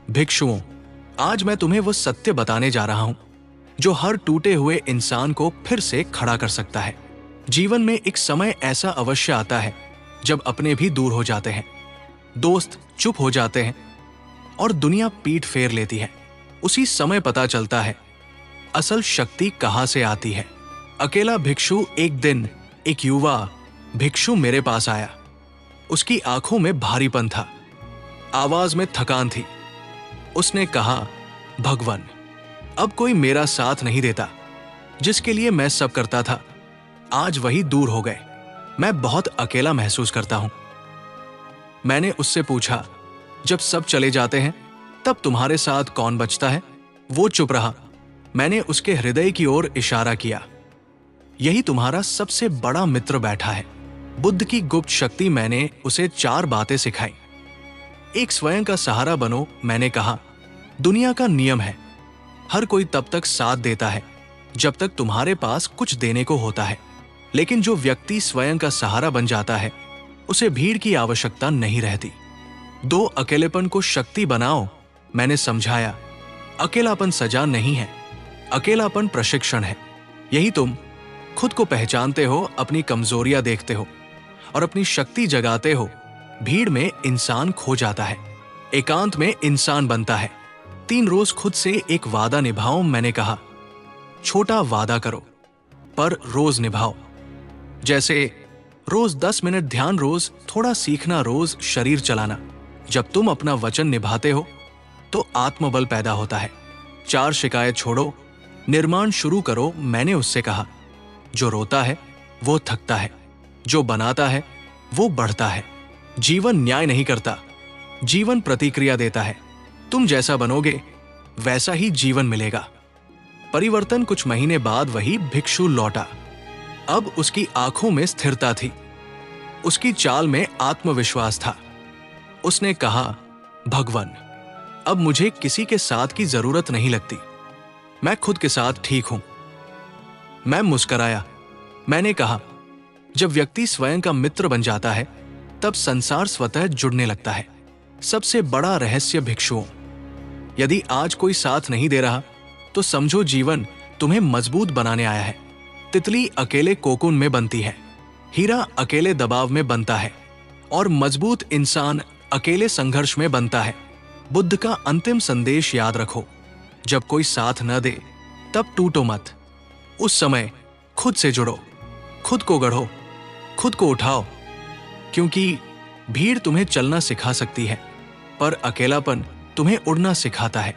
भिक्षुओं, आज मैं तुम्हें वो सत्य बताने जा रहा हूं जो हर टूटे हुए इंसान को फिर से खड़ा कर सकता है। जीवन में एक समय ऐसा अवश्य आता है जब अपने भी दूर हो जाते हैं, दोस्त चुप हो जाते हैं और दुनिया पीठ फेर लेती है। उसी समय पता चलता है असल शक्ति कहां से आती है। अकेला भिक्षु। एक दिन एक युवा भिक्षु मेरे पास आया। उसकी आंखों में भारीपन था, आवाज में थकान थी। उसने कहा, भगवान, अब कोई मेरा साथ नहीं देता। जिसके लिए मैं सब करता था, आज वही दूर हो गए। मैं बहुत अकेला महसूस करता हूं। मैंने उससे पूछा, जब सब चले जाते हैं तब तुम्हारे साथ कौन बचता है? वो चुप रहा। मैंने उसके हृदय की ओर इशारा किया। यही तुम्हारा सबसे बड़ा मित्र बैठा है। बुद्ध की गुप्त शक्ति। मैंने उसे 4 बातें सिखाई। एक, स्वयं का सहारा बनो। मैंने कहा, दुनिया का नियम है, हर कोई तब तक साथ देता है जब तक तुम्हारे पास कुछ देने को होता है। लेकिन जो व्यक्ति स्वयं का सहारा बन जाता है, उसे भीड़ की आवश्यकता नहीं रहती। 2, अकेलेपन को शक्ति बनाओ। मैंने समझाया, अकेलापन सजा नहीं है, अकेलापन प्रशिक्षण है। यही तुम खुद को पहचानते हो, अपनी कमजोरियां देखते हो और अपनी शक्ति जगाते हो। भीड़ में इंसान खो जाता है, एकांत में इंसान बनता है। 3, रोज खुद से एक वादा निभाओ। मैंने कहा, छोटा वादा करो पर रोज निभाओ। जैसे रोज 10 मिनट ध्यान, रोज थोड़ा सीखना, रोज शरीर चलाना। जब तुम अपना वचन निभाते हो तो आत्मबल पैदा होता है। 4, शिकायत छोड़ो, निर्माण शुरू करो। मैंने उससे कहा, जो रोता है वो थकता है, जो बनाता है वो बढ़ता है। जीवन न्याय नहीं करता, जीवन प्रतिक्रिया देता है। तुम जैसा बनोगे वैसा ही जीवन मिलेगा। परिवर्तन। कुछ महीने बाद वही भिक्षु लौटा। अब उसकी आंखों में स्थिरता थी, उसकी चाल में आत्मविश्वास था। उसने कहा, भगवान, अब मुझे किसी के साथ की जरूरत नहीं लगती, मैं खुद के साथ ठीक हूं। मैं मुस्कराया। मैंने कहा, जब व्यक्ति स्वयं का मित्र बन जाता है तब संसार स्वतः जुड़ने लगता है। सबसे बड़ा रहस्य भिक्षुओं, यदि आज कोई साथ नहीं दे रहा तो समझो जीवन तुम्हें मजबूत बनाने आया है। तितली अकेले कोकून में बनती है, हीरा अकेले दबाव में बनता है और मजबूत इंसान अकेले संघर्ष में बनता है। बुद्ध का अंतिम संदेश याद रखो, जब कोई साथ न दे तब टूटो मत। उस समय खुद से जुड़ो, खुद को गढ़ो, खुद को उठाओ, क्योंकि भीड़ तुम्हें चलना सिखा सकती है पर अकेलापन तुम्हें उड़ना सिखाता है।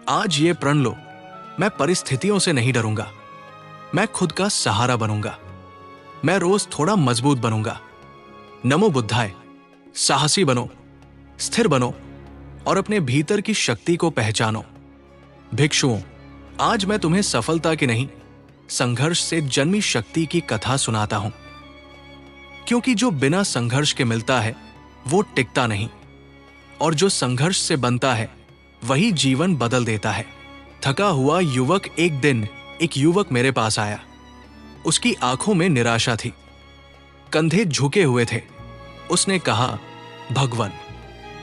आज ये प्रण लो, मैं परिस्थितियों से नहीं डरूंगा, मैं खुद का सहारा बनूंगा, मैं रोज थोड़ा मजबूत बनूंगा। नमो बुद्धाय। साहसी बनो, स्थिर बनो और अपने भीतर की शक्ति को पहचानो। भिक्षुओं, आज मैं तुम्हें सफलता की नहीं, संघर्ष से जन्मी शक्ति की कथा सुनाता हूं, क्योंकि जो बिना संघर्ष के मिलता है वो टिकता नहीं और जो संघर्ष से बनता है वही जीवन बदल देता है। थका हुआ युवक। एक दिन एक युवक मेरे पास आया। उसकी आंखों में निराशा थी, कंधे झुके हुए थे। उसने कहा, भगवान,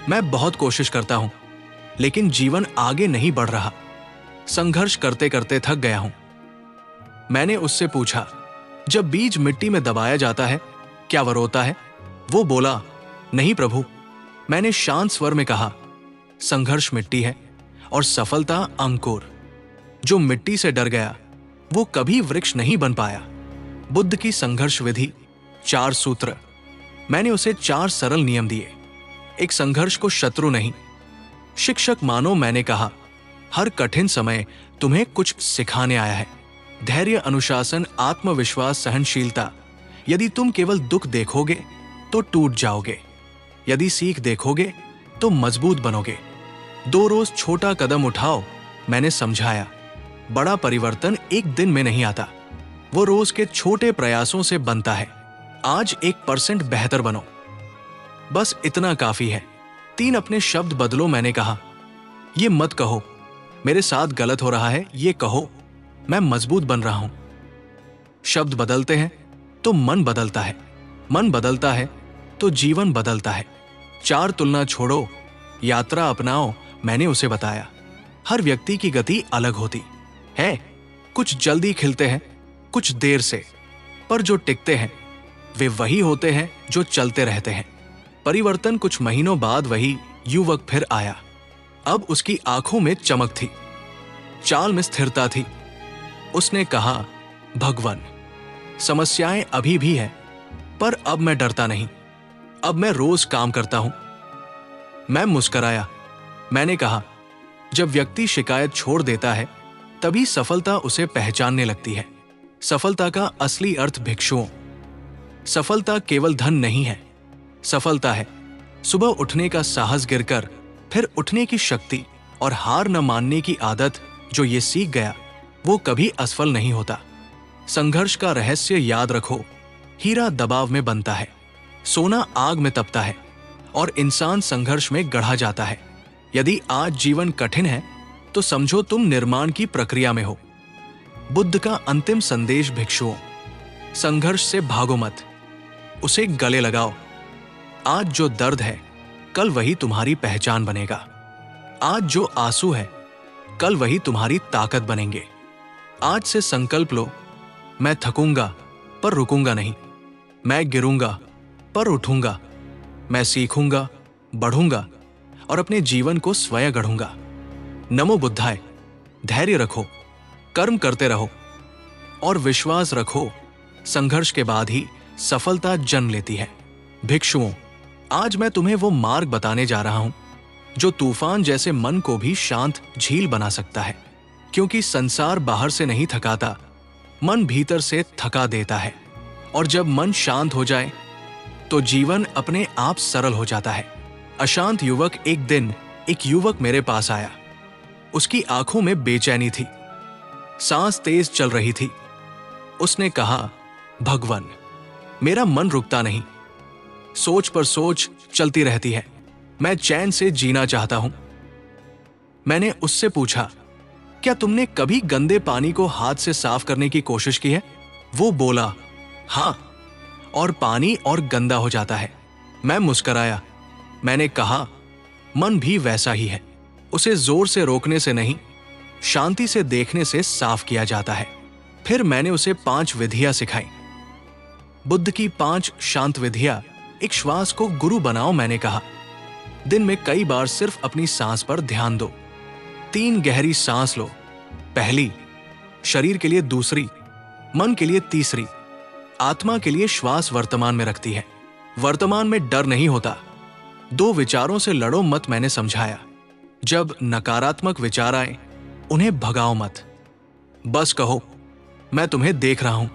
मैं बहुत कोशिश करता हूं लेकिन जीवन आगे नहीं बढ़ रहा, संघर्ष करते करते थक गया हूं। मैंने उससे पूछा, जब बीज मिट्टी में दबाया जाता है क्या वह रोता है? वो बोला, नहीं प्रभु। मैंने शांत स्वर में कहा, संघर्ष मिट्टी है और सफलता अंकुर। जो मिट्टी से डर गया वो कभी वृक्ष नहीं बन पाया। बुद्ध की संघर्ष विधि, 4 सूत्र। मैंने उसे 4 सरल नियम दिए। एक, संघर्ष को शत्रु नहीं, शिक्षक मानो। मैंने कहा, हर कठिन समय तुम्हें कुछ सिखाने आया है। धैर्य, अनुशासन, आत्मविश्वास, सहनशीलता। यदि तुम केवल दुख देखोगे तो टूट जाओगे, यदि सीख देखोगे तो मजबूत बनोगे। 2, रोज छोटा कदम उठाओ। मैंने समझाया, बड़ा परिवर्तन एक दिन में नहीं आता, वो रोज के छोटे प्रयासों से बनता है। आज 1% बेहतर बनो, बस इतना काफी है। 3, अपने शब्द बदलो। मैंने कहा, ये मत कहो मेरे साथ गलत हो रहा है, ये कहो मैं मजबूत बन रहा हूं। शब्द बदलते हैं तो मन बदलता है, मन बदलता है तो जीवन बदलता है। 4, तुलना छोड़ो, यात्रा अपनाओ, मैंने उसे बताया, हर व्यक्ति की गति अलग होती है। कुछ जल्दी खिलते हैं, कुछ देर से, पर जो टिकते हैं वे वही होते हैं जो चलते रहते हैं। परिवर्तन कुछ महीनों बाद वही युवक फिर आया। अब उसकी आंखों में चमक थी, चाल में स्थिरता थी। उसने कहा, भगवान, समस्याएं अभी भी है, पर अब मैं डरता नहीं। अब मैं रोज काम करता हूं। मैं मुस्कराया। मैंने कहा, जब व्यक्ति शिकायत छोड़ देता है तभी सफलता उसे पहचानने लगती है। सफलता का असली अर्थ भिक्षुओं। सफलता केवल धन नहीं है। सफलता है सुबह उठने का साहस, गिरकर फिर उठने की शक्ति और हार न मानने की आदत। जो ये सीख गया वो कभी असफल नहीं होता। संघर्ष का रहस्य याद रखो, हीरा दबाव में बनता है, सोना आग में तपता है और इंसान संघर्ष में गढ़ा जाता है। यदि आज जीवन कठिन है तो समझो तुम निर्माण की प्रक्रिया में हो। बुद्ध का अंतिम संदेश भिक्षुओं, संघर्ष से भागो मत, उसे गले लगाओ। आज जो दर्द है कल वही तुम्हारी पहचान बनेगा। आज जो आंसू है कल वही तुम्हारी ताकत बनेंगे। आज से संकल्प लो, मैं थकूंगा पर रुकूंगा नहीं, मैं गिरूंगा पर उठूंगा, मैं सीखूंगा, बढ़ूंगा और अपने जीवन को स्वयं गढ़ूंगा। नमो बुद्धाय। धैर्य रखो, कर्म करते रहो और विश्वास रखो, संघर्ष के बाद ही सफलता जन्म लेती है। भिक्षुओं, आज मैं तुम्हें वो मार्ग बताने जा रहा हूं जो तूफान जैसे मन को भी शांत झील बना सकता है। क्योंकि संसार बाहर से नहीं थकाता, मन भीतर से थका देता है। और जब मन शांत हो जाए तो जीवन अपने आप सरल हो जाता है। अशांत युवक। एक दिन एक युवक मेरे पास आया। उसकी आंखों में बेचैनी थी, सांस तेज चल रही थी। उसने कहा, भगवान, मेरा मन रुकता नहीं, सोच पर सोच चलती रहती है, मैं चैन से जीना चाहता हूं। मैंने उससे पूछा, क्या तुमने कभी गंदे पानी को हाथ से साफ करने की कोशिश की है? वो बोला, हां, और पानी और गंदा हो जाता है। मैं मुस्कराया। मैंने कहा, मन भी वैसा ही है, उसे जोर से रोकने से नहीं, शांति से देखने से साफ किया जाता है। फिर मैंने उसे 5 विधियां सिखाई। बुद्ध की 5 शांत विधियां। एक श्वास को गुरु बनाओ, मैंने कहा। दिन में कई बार सिर्फ अपनी सांस पर ध्यान दो। 3 गहरी सांस लो, पहली, शरीर के लिए दूसरी, मन के लिए तीसरी, आत्मा के लिए। श्वास वर्तमान में रखती है, वर्तमान में डर नहीं होता। 2 विचारों से लड़ो मत, मैंने समझाया। जब नकारात्मक विचार आए उन्हें भगाओ मत, बस कहो, मैं तुम्हें देख रहा हूं।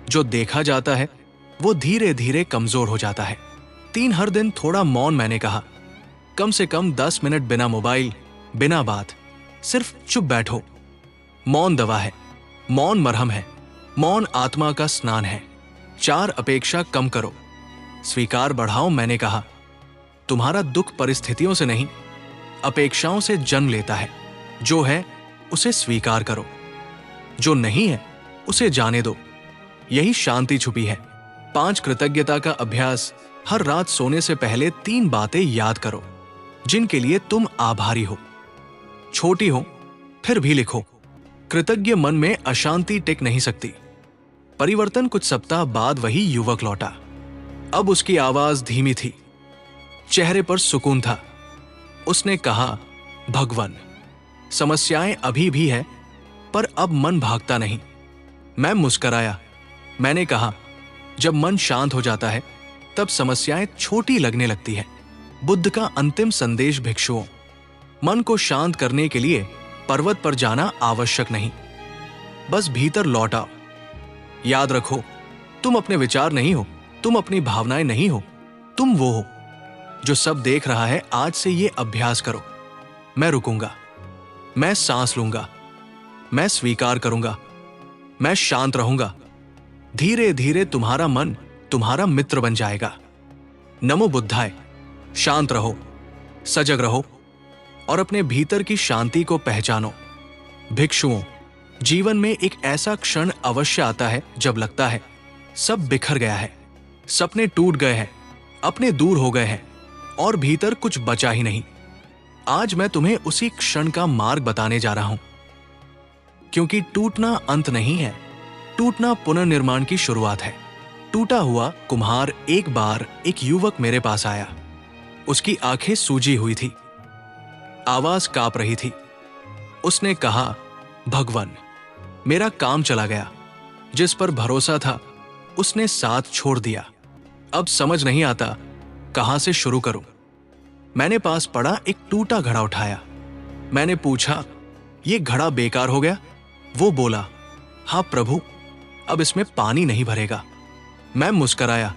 जो देखा जाता है वो धीरे धीरे कमजोर हो जाता है। 3, हर दिन थोड़ा मौन, मैंने कहा। कम से कम 10 मिनट बिना मोबाइल, बिना बात, सिर्फ चुप बैठो। मौन दवा है, मौन मरहम है, मौन आत्मा का स्नान है। 4, अपेक्षा कम करो, स्वीकार बढ़ाओ, मैंने कहा। तुम्हारा दुख परिस्थितियों से नहीं, अपेक्षाओं से जन्म लेता है। जो है उसे स्वीकार करो, जो नहीं है उसे जाने दो, यही शांति छुपी है। 5, कृतज्ञता का अभ्यास। हर रात सोने से पहले 3 बातें याद करो जिनके लिए तुम आभारी हो। छोटी हो फिर भी लिखो। कृतज्ञ मन में अशांति टिक नहीं सकती। परिवर्तन। कुछ सप्ताह बाद वही युवक लौटा। अब उसकी आवाज धीमी थी, चेहरे पर सुकून था। उसने कहा, भगवान, समस्याएं अभी भी है, पर अब मन भागता नहीं। मैं मुस्कराया। मैंने कहा, जब मन शांत हो जाता है तब समस्याएं छोटी लगने लगती है। बुद्ध का अंतिम संदेश भिक्षुओं, मन को शांत करने के लिए पर्वत पर जाना आवश्यक नहीं, बस भीतर लौट आओ। याद रखो, तुम अपने विचार नहीं हो, तुम अपनी भावनाएं नहीं हो, तुम वो हो जो सब देख रहा है। आज से ये अभ्यास करो, मैं रुकूंगा, मैं सांस लूंगा, मैं स्वीकार करूंगा, मैं शांत रहूंगा। धीरे धीरे तुम्हारा मन तुम्हारा मित्र बन जाएगा। नमो बुद्धाय। शांत रहो, सजग रहो और अपने भीतर की शांति को पहचानो। भिक्षुओं, जीवन में एक ऐसा क्षण अवश्य आता है जब लगता है सब बिखर गया है, सपने टूट गए हैं, अपने दूर हो गए हैं और भीतर कुछ बचा ही नहीं। आज मैं तुम्हें उसी क्षण का मार्ग बताने जा रहा हूं, क्योंकि टूटना अंत नहीं है, टूटना पुनर्निर्माण की शुरुआत है। टूटा हुआ कुम्हार एक बार एक युवक मेरे पास आया। उसकी आंखें सूजी हुई थी, आवाज कांप रही थी। उसने कहा, भगवान, मेरा काम चला गया, जिस पर भरोसा था उसने साथ छोड़ दिया। अब समझ नहीं आता कहां से शुरू करूं। मैंने पास पड़ा एक टूटा घड़ा उठाया। मैंने पूछा, यह घड़ा बेकार हो गया? वो बोला, हाँ प्रभु, अब इसमें पानी नहीं भरेगा। मैं मुस्कराया।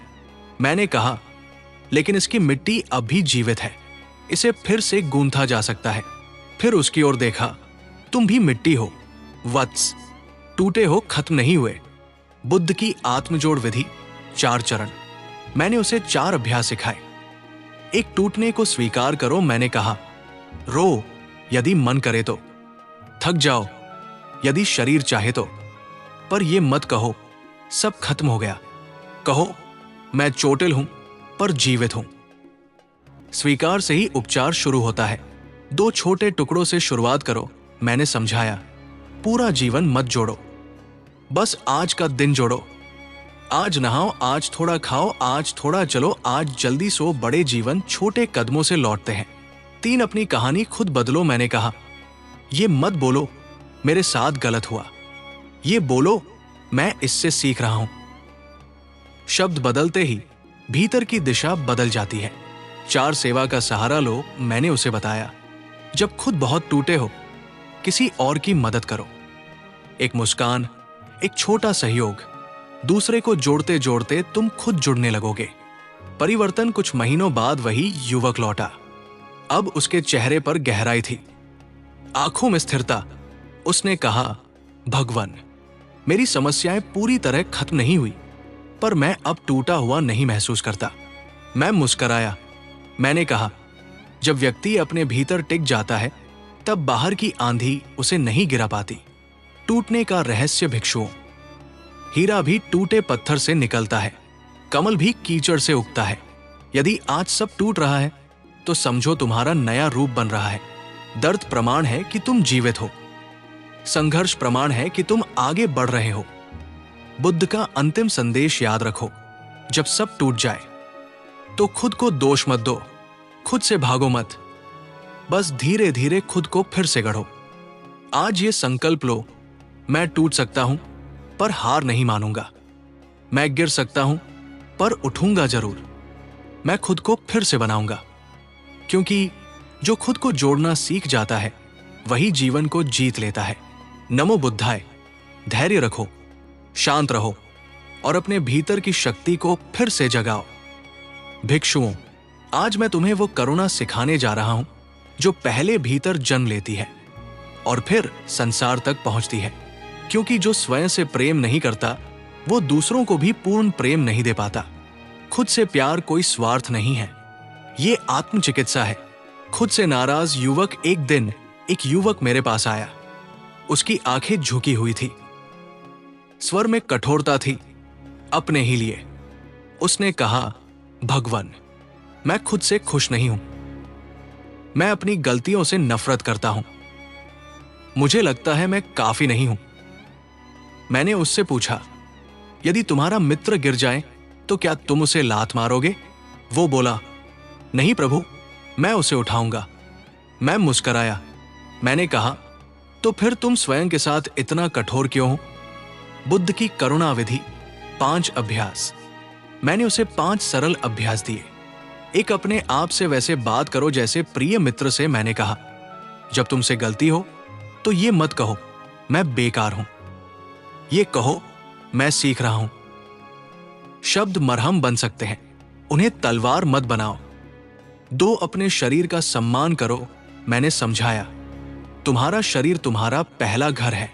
मैंने कहा, लेकिन इसकी मिट्टी अब भी जीवित है, इसे फिर से गूंथा जा सकता है। फिर उसकी ओर देखा, तुम भी मिट्टी हो वत्स, टूटे हो, खत्म नहीं हुए। बुद्ध की आत्मजोड़ विधि, 4 चरण। मैंने उसे 4 अभ्यास सिखाए। एक, टूटने को स्वीकार करो। मैंने कहा, रो यदि मन करे तो, थक जाओ यदि शरीर चाहे तो, पर यह मत कहो सब खत्म हो गया। कहो, मैं चोटिल हूं पर जीवित हूं। स्वीकार से ही उपचार शुरू होता है। 2 छोटे टुकड़ों से शुरुआत करो। मैंने समझाया, पूरा जीवन मत जोड़ो, बस आज का दिन जोड़ो। आज नहाओ, आज थोड़ा खाओ, आज थोड़ा चलो, आज जल्दी सो। बड़े जीवन छोटे कदमों से लौटते हैं। 3, अपनी कहानी खुद बदलो। मैंने कहा, ये मत बोलो मेरे साथ गलत हुआ, ये बोलो मैं इससे सीख रहा हूं। शब्द बदलते ही भीतर की दिशा बदल जाती है। 4, सेवा का सहारा लो। मैंने उसे बताया, जब खुद बहुत टूटे हो, किसी और की मदद करो। एक मुस्कान, एक छोटा सहयोग, दूसरे को जोड़ते जोड़ते तुम खुद जुड़ने लगोगे। परिवर्तन कुछ महीनों बाद वही युवक लौटा। अब उसके चेहरे पर गहराई थी, आंखों में स्थिरता। उसने कहा, भगवान, मेरी समस्याएं पूरी तरह खत्म नहीं हुई, पर मैं अब टूटा हुआ नहीं महसूस करता। मैं मुस्कराया। मैंने कहा, जब व्यक्ति अपने भीतर टिक जाता है, तब बाहर की आंधी उसे नहीं गिरा पाती। टूटने का रहस्य भिक्षुओं, हीरा भी टूटे पत्थर से निकलता है, कमल भी कीचड़ से उगता है। यदि आज सब टूट रहा है, तो समझो तुम्हारा नया रूप बन रहा है। दर्द प्रमाण है कि तुम जीवित हो, संघर्ष प्रमाण है कि तुम आगे बढ़ रहे हो। बुद्ध का अंतिम संदेश याद रखो, जब सब टूट जाए तो खुद को दोष मत दो, खुद से भागो मत, बस धीरे धीरे खुद को फिर से गढ़ो। आज ये संकल्प लो, मैं टूट सकता हूं पर हार नहीं मानूंगा, मैं गिर सकता हूं पर उठूंगा जरूर, मैं खुद को फिर से बनाऊंगा। क्योंकि जो खुद को जोड़ना सीख जाता है, वही जीवन को जीत लेता है। नमो बुद्धाय। धैर्य रखो, शांत रहो और अपने भीतर की शक्ति को फिर से जगाओ। भिक्षुओं, आज मैं तुम्हें वो करुणा सिखाने जा रहा हूं जो पहले भीतर जन्म लेती है और फिर संसार तक पहुंचती है। क्योंकि जो स्वयं से प्रेम नहीं करता, वो दूसरों को भी पूर्ण प्रेम नहीं दे पाता। खुद से प्यार कोई स्वार्थ नहीं है, ये आत्मचिकित्सा है। खुद से नाराज युवक एक दिन एक युवक मेरे पास आया। उसकी आंखें झुकी हुई थी, स्वर में कठोरता थी, अपने ही लिए। उसने कहा, भगवान, मैं खुद से खुश नहीं हूं, मैं अपनी गलतियों से नफरत करता हूं, मुझे लगता है मैं काफी नहीं हूं। मैंने उससे पूछा, यदि तुम्हारा मित्र गिर जाए तो क्या तुम उसे लात मारोगे? वो बोला, नहीं प्रभु, मैं उसे उठाऊंगा। मैं मुस्कराया। मैंने कहा, तो फिर तुम स्वयं के साथ इतना कठोर क्यों हो? बुद्ध की करुणा विधि, 5 अभ्यास। मैंने उसे 5 सरल अभ्यास दिए। एक, अपने आप से वैसे बात करो जैसे प्रिय मित्र से। मैंने कहा, जब तुमसे गलती हो तो ये मत कहो मैं बेकार हूं, ये कहो मैं सीख रहा हूं। शब्द मरहम बन सकते हैं, उन्हें तलवार मत बनाओ। 2, अपने शरीर का सम्मान करो। मैंने समझाया, तुम्हारा शरीर तुम्हारा पहला घर है।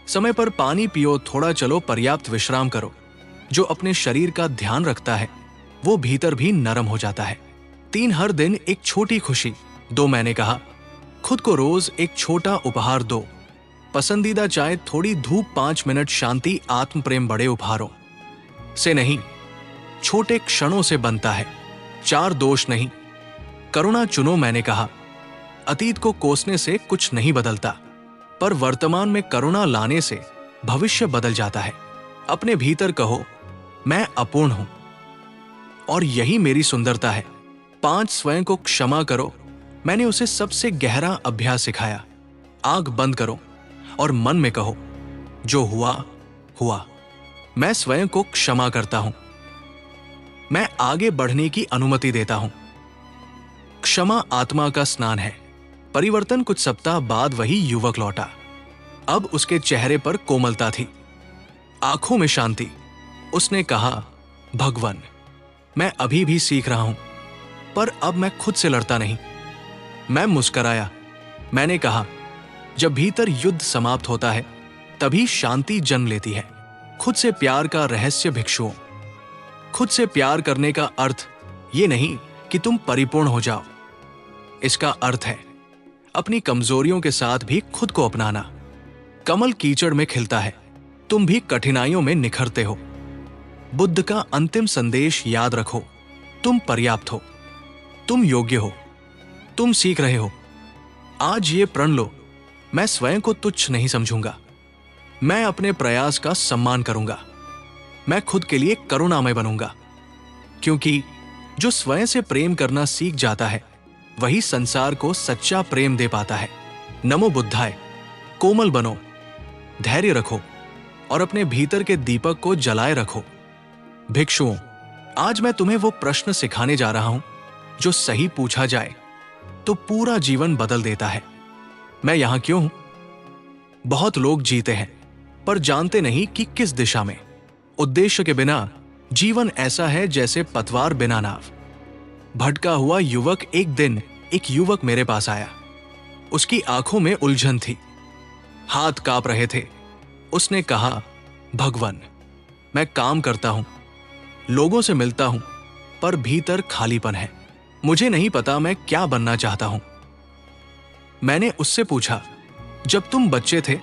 समय पर पानी पियो, थोड़ा चलो, पर्याप्त विश्राम करो। जो अपने शरीर का ध्यान रखता है, वो भीतर भी नरम हो जाता है। 3, हर दिन एक छोटी खुशी दो। मैंने कहा, खुद को रोज एक छोटा उपहार दो। पसंदीदा चाय, थोड़ी धूप, 5 मिनट शांति। आत्म प्रेम बड़े उपहारों से नहीं, छोटे क्षणों से बनता है। 4, दोष नहीं, करुणा चुनो। मैंने कहा, अतीत को कोसने से कुछ नहीं बदलता, पर वर्तमान में करुणा लाने से भविष्य बदल जाता है। अपने भीतर कहो, मैं अपूर्ण हूं और यही मेरी सुंदरता है। 5 स्वयं को क्षमा करो, मैंने उसे सबसे गहरा अभ्यास सिखाया। आंख बंद करो और मन में कहो, जो हुआ हुआ, मैं स्वयं को क्षमा करता हूं, मैं आगे बढ़ने की अनुमति देता हूं। क्षमा आत्मा का स्नान है। परिवर्तन कुछ सप्ताह बाद वही युवक लौटा। अब उसके चेहरे पर कोमलता थी, आंखों में शांति। उसने कहा, भगवान, मैं अभी भी सीख रहा हूं, पर अब मैं खुद से लड़ता नहीं। मैं मुस्कराया। मैंने कहा, जब भीतर युद्ध समाप्त होता है तभी शांति जन्म लेती है। खुद से प्यार का रहस्य भिक्षुओं। खुद से प्यार करने का अर्थ ये नहीं कि तुम परिपूर्ण हो जाओ। इसका अर्थ है अपनी कमजोरियों के साथ भी खुद को अपनाना। कमल कीचड़ में खिलता है, तुम भी कठिनाइयों में निखरते हो। बुद्ध का अंतिम संदेश याद रखो, तुम पर्याप्त हो, तुम योग्य हो, तुम सीख रहे हो। आज ये प्रण लो, मैं स्वयं को तुच्छ नहीं समझूंगा, मैं अपने प्रयास का सम्मान करूंगा, मैं खुद के लिए करुणामय बनूंगा। क्योंकि जो स्वयं से प्रेम करना सीख जाता है वही संसार को सच्चा प्रेम दे पाता है। नमो बुद्धाय। कोमल बनो, धैर्य रखो और अपने भीतर के दीपक को जलाए रखो। भिक्षुओं, आज मैं तुम्हें वो प्रश्न सिखाने जा रहा हूं जो सही पूछा जाए तो पूरा जीवन बदल देता है। मैं यहां क्यों हूं? बहुत लोग जीते हैं पर जानते नहीं कि किस दिशा में। उद्देश्य के बिना जीवन ऐसा है जैसे पतवार बिना नाव। भटका हुआ युवक एक दिन एक युवक मेरे पास आया। उसकी आंखों में उलझन थी, हाथ कांप रहे थे। उसने कहा, भगवान, मैं काम करता हूं, लोगों से मिलता हूं, पर भीतर खालीपन है। मुझे नहीं पता मैं क्या बनना चाहता हूं। मैंने उससे पूछा, जब तुम बच्चे थे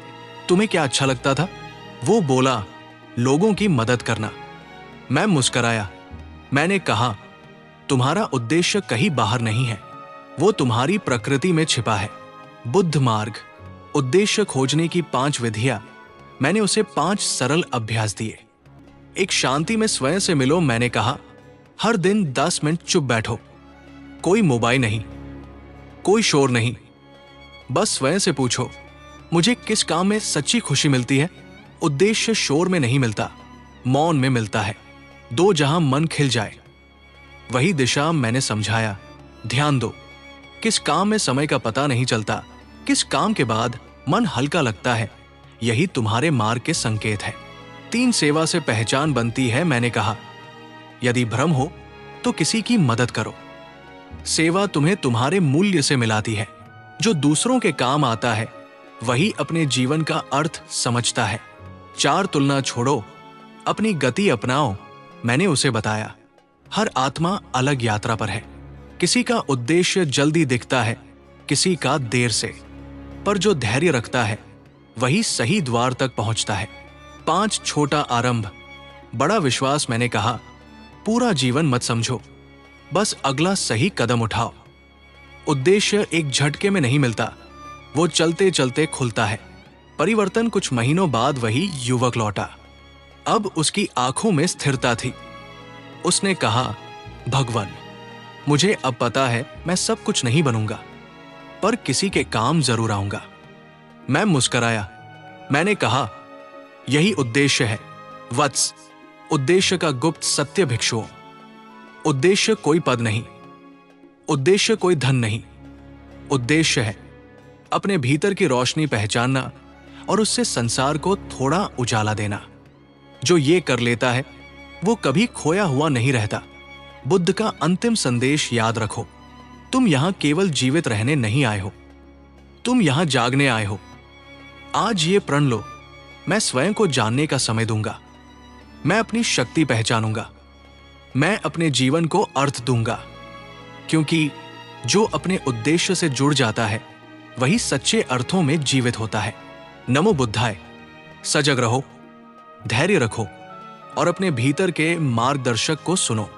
तुम्हें क्या अच्छा लगता था? वो बोला, लोगों की मदद करना। मैं मुस्कराया। मैंने कहा, तुम्हारा उद्देश्य कहीं बाहर नहीं है, वो तुम्हारी प्रकृति में छिपा है। बुद्ध मार्ग, उद्देश्य खोजने की 5 विधियां। मैंने उसे 5 सरल अभ्यास दिए। एक, शांति में स्वयं से मिलो। मैंने कहा, हर दिन 10 मिनट चुप बैठो, कोई मोबाइल नहीं, कोई शोर नहीं, बस स्वयं से पूछो, मुझे किस काम में सच्ची खुशी मिलती है? उद्देश्य शोर में नहीं मिलता, मौन में मिलता है। 2, जहां मन खिल जाए, वही दिशा। मैंने समझाया, ध्यान दो, किस काम में समय का पता नहीं चलता, किस काम के बाद मन हल्का लगता है, यही तुम्हारे मार्ग के संकेत है। 3, सेवा से पहचान बनती है। मैंने कहा, यदि भ्रम हो तो किसी की मदद करो। सेवा तुम्हें तुम्हारे मूल्य से मिलाती है। जो दूसरों के काम आता है वही अपने जीवन का अर्थ समझता है। 4, तुलना छोड़ो, अपनी गति अपनाओ। मैंने उसे बताया, हर आत्मा अलग यात्रा पर है। किसी का उद्देश्य जल्दी दिखता है, किसी का देर से, पर जो धैर्य रखता है वही सही द्वार तक पहुंचता है। 5, छोटा आरंभ, बड़ा विश्वास। मैंने कहा, पूरा जीवन मत समझो, बस अगला सही कदम उठाओ। उद्देश्य एक झटके में नहीं मिलता, वो चलते चलते खुलता है। परिवर्तन कुछ महीनों बाद वही युवक लौटा। अब उसकी आंखों में स्थिरता थी। उसने कहा, भगवान, मुझे अब पता है मैं सब कुछ नहीं बनूंगा, पर किसी के काम जरूर आऊंगा। मैं मुस्कराया। मैंने कहा, यही उद्देश्य है वत्स। उद्देश्य का गुप्त सत्य भिक्षुओं। उद्देश्य कोई पद नहीं, उद्देश्य कोई धन नहीं। उद्देश्य है अपने भीतर की रोशनी पहचानना और उससे संसार को थोड़ा उजाला देना। जो ये कर लेता है वो कभी खोया हुआ नहीं रहता। बुद्ध का अंतिम संदेश याद रखो, तुम यहां केवल जीवित रहने नहीं आए हो, तुम यहां जागने आए हो। आज ये प्रण लो, मैं स्वयं को जानने का समय दूंगा, मैं अपनी शक्ति पहचानूंगा, मैं अपने जीवन को अर्थ दूंगा। क्योंकि जो अपने उद्देश्य से जुड़ जाता है वही सच्चे अर्थों में जीवित होता है। नमो बुद्धाय। सजग रहो, धैर्य रखो और अपने भीतर के मार्गदर्शक को सुनो।